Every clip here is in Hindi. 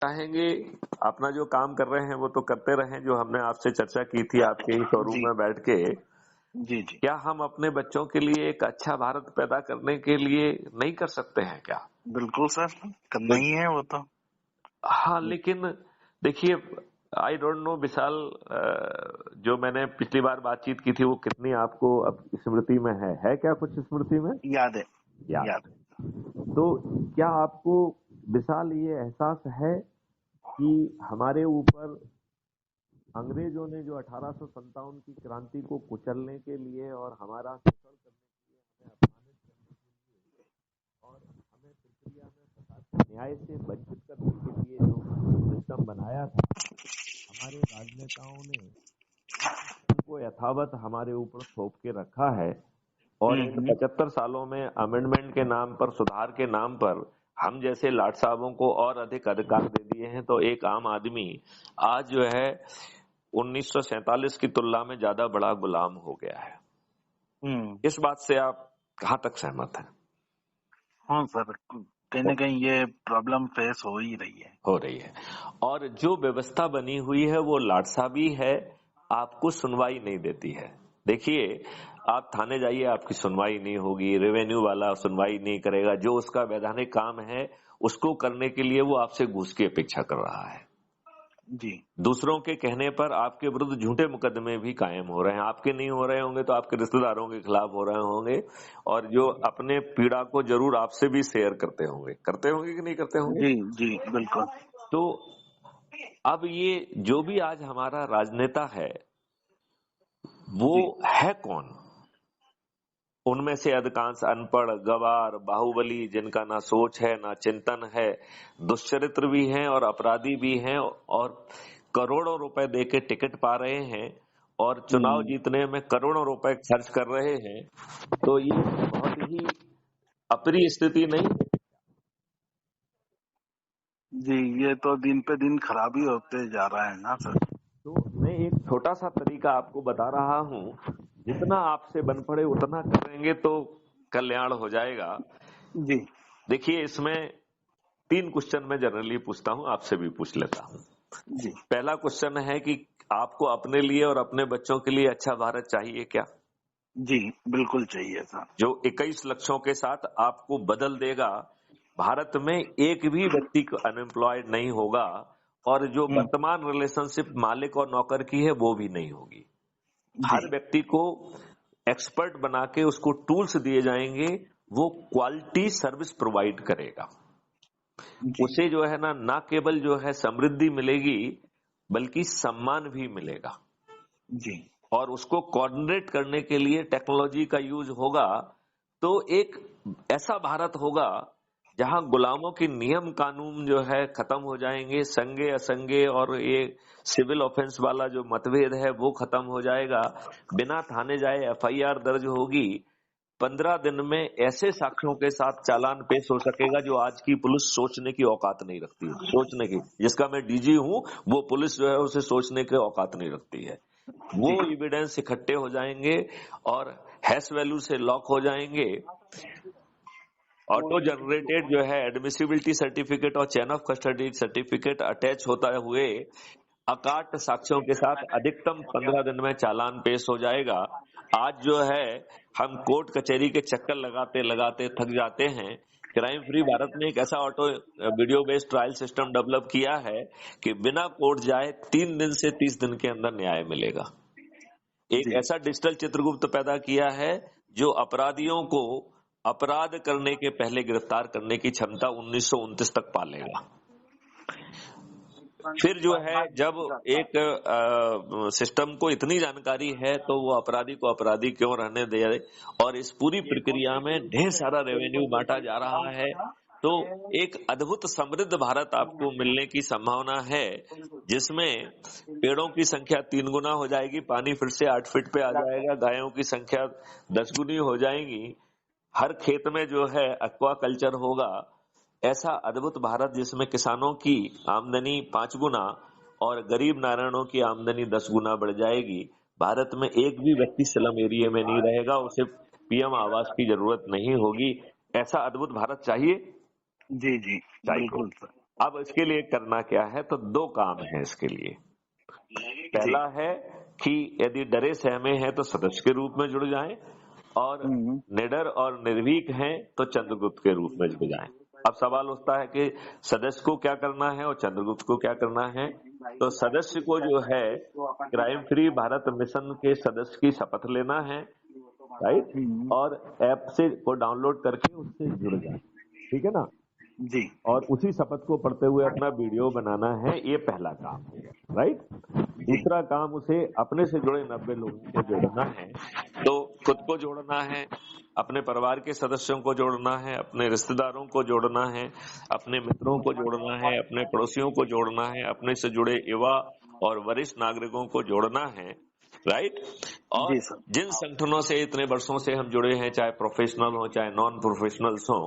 चाहेंगे अपना जो काम कर रहे हैं वो तो करते रहें, जो हमने आपसे चर्चा की थी आपके ही शोरूम जी में बैठ के। जी जी क्या हम अपने बच्चों के लिए एक अच्छा भारत पैदा करने के लिए नहीं कर सकते हैं क्या? बिल्कुल सर, करना ही है वो तो। हाँ, लेकिन देखिए, आई डोंट नो विशाल, जो मैंने पिछली बार बातचीत की थी वो कितनी आपको अब स्मृति में है क्या कुछ स्मृति में याद है, याद? याद तो क्या आपको विशाल ये एहसास है कि हमारे ऊपर अंग्रेजों ने जो 1857 की क्रांति को कुचलने के लिए और हमारा शोषण करने के लिए, हमें अपमानित करने के लिए और हमें प्रक्रिया में फंसा के न्याय से वंचित करने के लिए जो सिस्टम बनाया था, हमारे राजनेताओं ने उनको यथावत हमारे ऊपर थोप के रखा है। और इन हम्म। 75 सालों में अमेंडमेंट के नाम पर, सुधार के नाम पर हम जैसे लाट साहबों को और अधिक अधिकार दे दिए हैं, तो एक आम आदमी आज जो है 1947 की तुलना में ज्यादा बड़ा गुलाम हो गया है। इस बात से आप कहाँ तक सहमत हैं? हाँ सर, कहीं ना कहीं ये प्रॉब्लम फेस हो ही रही है। हो रही है। और जो व्यवस्था बनी हुई है वो लाटसाबी है, आपको सुनवाई नहीं देती है। देखिए, आप थाने जाइए, आपकी सुनवाई नहीं होगी, रेवेन्यू वाला सुनवाई नहीं करेगा, जो उसका वैधानिक काम है उसको करने के लिए वो आपसे घूस की अपेक्षा कर रहा है। जी दूसरों के कहने पर आपके विरुद्ध झूठे मुकदमे भी कायम हो रहे हैं। आपके नहीं हो रहे होंगे तो आपके रिश्तेदारों के खिलाफ हो रहे होंगे, और जो अपने पीड़ा को जरूर आपसे भी शेयर करते होंगे कि नहीं करते होंगे? जी जी बिल्कुल। तो अब ये जो भी आज हमारा राजनेता है वो जी है कौन? उनमें से अधिकांश अनपढ़, गवार, बाहुबली, जिनका ना सोच है ना चिंतन है, दुष्चरित्र भी हैं और अपराधी भी हैं, और करोड़ों रुपए देके टिकट पा रहे हैं और चुनाव जीतने में करोड़ों रुपए खर्च कर रहे हैं। तो ये बहुत ही अप्रिय स्थिति नहीं? जी, ये तो दिन पे दिन खराबी होते जा रहा है ना सर। तो मैं एक छोटा सा तरीका आपको बता रहा हूँ, जितना आपसे बन पड़े उतना करेंगे तो कल्याण हो जाएगा। जी देखिए, इसमें 3 क्वेश्चन मैं जनरली पूछता हूँ, आपसे भी पूछ लेता हूँ। जी पहला क्वेश्चन है कि आपको अपने लिए और अपने बच्चों के लिए अच्छा भारत चाहिए क्या? जी बिल्कुल चाहिए सर। जो 21 लक्षों के साथ आपको बदल देगा। भारत में एक भी व्यक्ति को अनएम्प्लॉयड नहीं होगा, और जो वर्तमान रिलेशनशिप मालिक और नौकर की है वो भी नहीं होगी। जी हर व्यक्ति को एक्सपर्ट बना के उसको टूल्स दिए जाएंगे, वो क्वालिटी सर्विस प्रोवाइड करेगा। जी उसे जो है ना केवल जो है समृद्धि मिलेगी बल्कि सम्मान भी मिलेगा। जी और उसको कोऑर्डिनेट करने के लिए टेक्नोलॉजी का यूज होगा। तो एक ऐसा भारत होगा जहां गुलामों के नियम कानून जो है खत्म हो जाएंगे, संगे असंगे और ये सिविल ऑफेंस वाला जो मतभेद है वो खत्म हो जाएगा। बिना थाने जाए एफआईआर दर्ज होगी। 15 दिन में ऐसे साक्ष्यों के साथ चालान पेश हो सकेगा जो आज की पुलिस सोचने की औकात नहीं रखती है। सोचने की, जिसका मैं डीजी हूं, वो पुलिस जो है उसे सोचने की औकात नहीं रखती है। वो जी एविडेंस इकट्ठे हो जाएंगे और हैश वैल्यू से लॉक हो जाएंगे। ऑटो जनरेटेड जो है एडमिसिबिलिटी सर्टिफिकेट और chain of custody certificate attach होता हुए अकाट साक्ष्यों के साथ अधिकतम 15 दिन में चालान पेश हो जाएगा। आज जो है हम कोर्ट कचहरी के चक्कर लगाते लगाते थक जाते हैं। क्राइम फ्री भारत ने एक ऐसा auto video based trial system develop किया है कि बिना कोर्ट जाए 3 दिन से 30 दिन के अंदर न्याय मिलेगा। एक जी ऐसा डिजिटल चित्रगुप्त पैदा किया है जो अपराधियों को अपराध करने के पहले गिरफ्तार करने की क्षमता 1929 तक पालेगा। फिर जो है जब एक सिस्टम को इतनी जानकारी है तो वो अपराधी को अपराधी क्यों रहने दे, और इस पूरी प्रक्रिया में ढेर सारा रेवेन्यू बांटा जा रहा है। तो एक अद्भुत समृद्ध भारत आपको मिलने की संभावना है, जिसमें पेड़ों की संख्या 3 गुना हो जाएगी, पानी फिर से 8 फीट पे आ जाएगा, गायों की संख्या 10 गुनी हो जाएगी, हर खेत में जो है एक्वा कल्चर होगा। ऐसा अद्भुत भारत जिसमें किसानों की आमदनी 5 गुना और गरीब नारायणों की आमदनी 10 गुना बढ़ जाएगी। भारत में एक भी व्यक्ति स्लम एरिया में नहीं रहेगा, उसे पीएम आवास की जरूरत नहीं होगी। ऐसा अद्भुत भारत चाहिए? जी जी चाहिए। बिल्कुल सर। अब इसके लिए करना क्या है, तो दो काम है इसके लिए। पहला है कि यदि डरे सहमे हैं तो सदस्य के रूप में जुड़ जाएं, और निडर और निर्भीक हैं तो चंद्रगुप्त के रूप में जुड़ जाएं। अब सवाल उठता है कि सदस्य को क्या करना है और चंद्रगुप्त को क्या करना है। तो सदस्य को जो है क्राइम फ्री भारत मिशन के सदस्य की शपथ लेना है, राइट, और ऐप से को डाउनलोड करके उससे जुड़ जाए, ठीक है ना जी। और उसी शपथ को पढ़ते हुए अपना वीडियो बनाना है, ये पहला काम है, राइट। दूसरा काम उसे अपने से जुड़े 90 लोगों को जोड़ना है। तो खुद को जोड़ना है, अपने परिवार के सदस्यों को जोड़ना है, अपने रिश्तेदारों को जोड़ना है, अपने मित्रों को जोड़ना है, अपने पड़ोसियों को जोड़ना है, अपने से जुड़े युवा और वरिष्ठ नागरिकों को जोड़ना है, राइट। और जिन संगठनों से इतने वर्षों से हम जुड़े हैं, चाहे प्रोफेशनल हो चाहे नॉन प्रोफेशनल्स हो,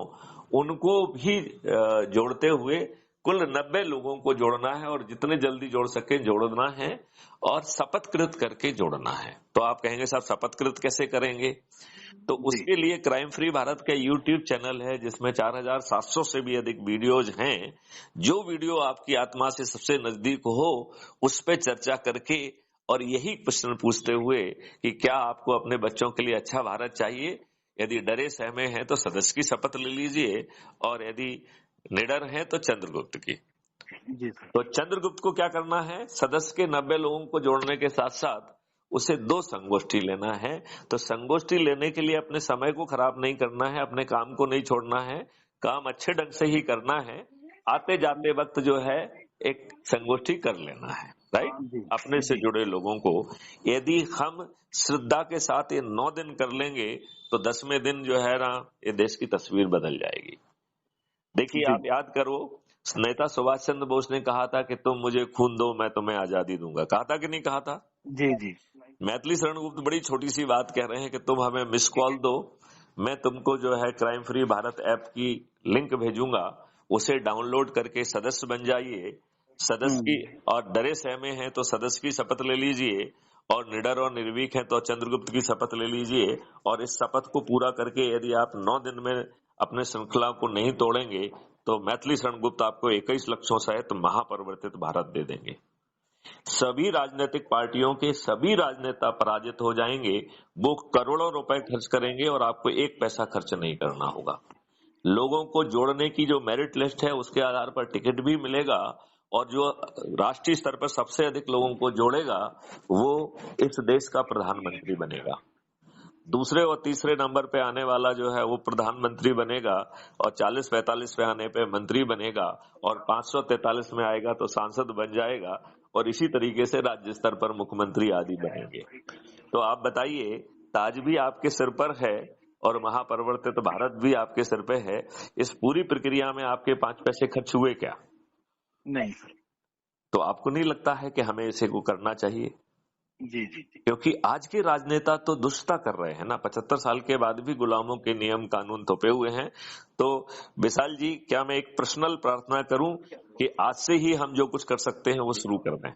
उनको भी जोड़ते हुए कुल 90 लोगों को जोड़ना है और जितने जल्दी जोड़ सके जोड़ना है और शपथकृत करके जोड़ना है। तो आप कहेंगे साहब शपथकृत कैसे करेंगे, तो उसके लिए क्राइम फ्री भारत का यूट्यूब चैनल है जिसमें 4700 से भी अधिक वीडियोज हैं। जो वीडियो आपकी आत्मा से सबसे नजदीक हो उस पर चर्चा करके और यही प्रश्न पूछते हुए कि क्या आपको अपने बच्चों के लिए अच्छा भारत चाहिए, यदि डरे सहमे हैं तो सदस्य की शपथ ले लीजिए, और यदि निडर हैं तो चंद्रगुप्त की। जी सर। तो चंद्रगुप्त को क्या करना है, सदस्य के 90 लोगों को जोड़ने के साथ साथ उसे 2 संगोष्ठी लेना है। तो संगोष्ठी लेने के लिए अपने समय को खराब नहीं करना है, अपने काम को नहीं छोड़ना है, काम अच्छे ढंग से ही करना है। आते जाते वक्त जो है एक संगोष्ठी कर लेना है, राइट, अपने से जुड़े लोगों को। यदि हम श्रद्धा के साथ ये 9 दिन कर लेंगे तो 10वें दिन जो है ना ये देश की तस्वीर बदल जाएगी। देखिए आप याद करो, नेता सुभाष चंद्र बोस ने कहा था कि तुम मुझे खून दो मैं तुम्हें आजादी दूंगा, कहा था कि नहीं कहा था। जी जी। मैथिली शरण गुप्त बड़ी छोटी सी बात कह रहे हैं कि तुम हमें मिस कॉल दो, मैं तुमको जो है क्राइम फ्री भारत ऐप की लिंक भेजूंगा, उसे डाउनलोड करके सदस्य बन जाइए। सदस्य की और डरे सहमे हैं तो सदस्य की शपथ ले लीजिए, और निडर और निर्भीक हैं तो चंद्रगुप्त की शपथ ले लीजिए। और इस शपथ को पूरा करके यदि आप 9 दिन में अपने श्रृंखला को नहीं तोड़ेंगे तो मैथिली शरण गुप्त आपको 21 लक्षों सहित महापरिवर्तित भारत दे देंगे। सभी राजनीतिक पार्टियों के सभी राजनेता पराजित हो जाएंगे, वो करोड़ों रुपए खर्च करेंगे और आपको 1 पैसा खर्च नहीं करना होगा। लोगों को जोड़ने की जो मेरिट लिस्ट है उसके आधार पर टिकट भी मिलेगा, और जो राष्ट्रीय स्तर पर सबसे अधिक लोगों को जोड़ेगा वो इस देश का प्रधानमंत्री बनेगा। दूसरे और तीसरे नंबर पे आने वाला जो है वो प्रधानमंत्री बनेगा, और 40-45 पे आने पे मंत्री बनेगा, और 543 में आएगा तो सांसद बन जाएगा, और इसी तरीके से राज्य स्तर पर मुख्यमंत्री आदि बनेंगे। तो आप बताइए, ताज भी आपके सिर पर है और महापरिवर्तित भारत भी आपके सिर पे है। इस पूरी प्रक्रिया में आपके 5 पैसे खर्च हुए क्या? नहीं सर। तो आपको नहीं लगता है कि हमें इसे को करना चाहिए? जी जी जी। क्योंकि आज के राजनेता तो दुष्टता कर रहे हैं ना, 75 साल के बाद भी गुलामों के नियम कानून थोपे हुए हैं। तो विशाल जी, क्या मैं एक पर्सनल प्रार्थना करूं कि आज से ही हम जो कुछ कर सकते हैं वो शुरू कर दें?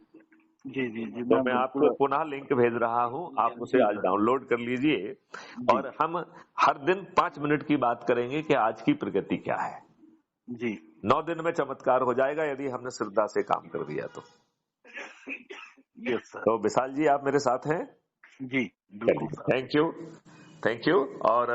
जी जी जी। तो मैं आपको पुनः लिंक भेज रहा हूं, आप उसे आज डाउनलोड कर लीजिए, और हम हर दिन 5 मिनट की बात करेंगे कि आज की प्रगति क्या है। जी। 9 दिन में चमत्कार हो जाएगा यदि हमने श्रद्धा से काम कर दिया तो। Yes sir. तो विशाल जी, आप मेरे साथ हैं? जी बिल्कुल। Thank you. और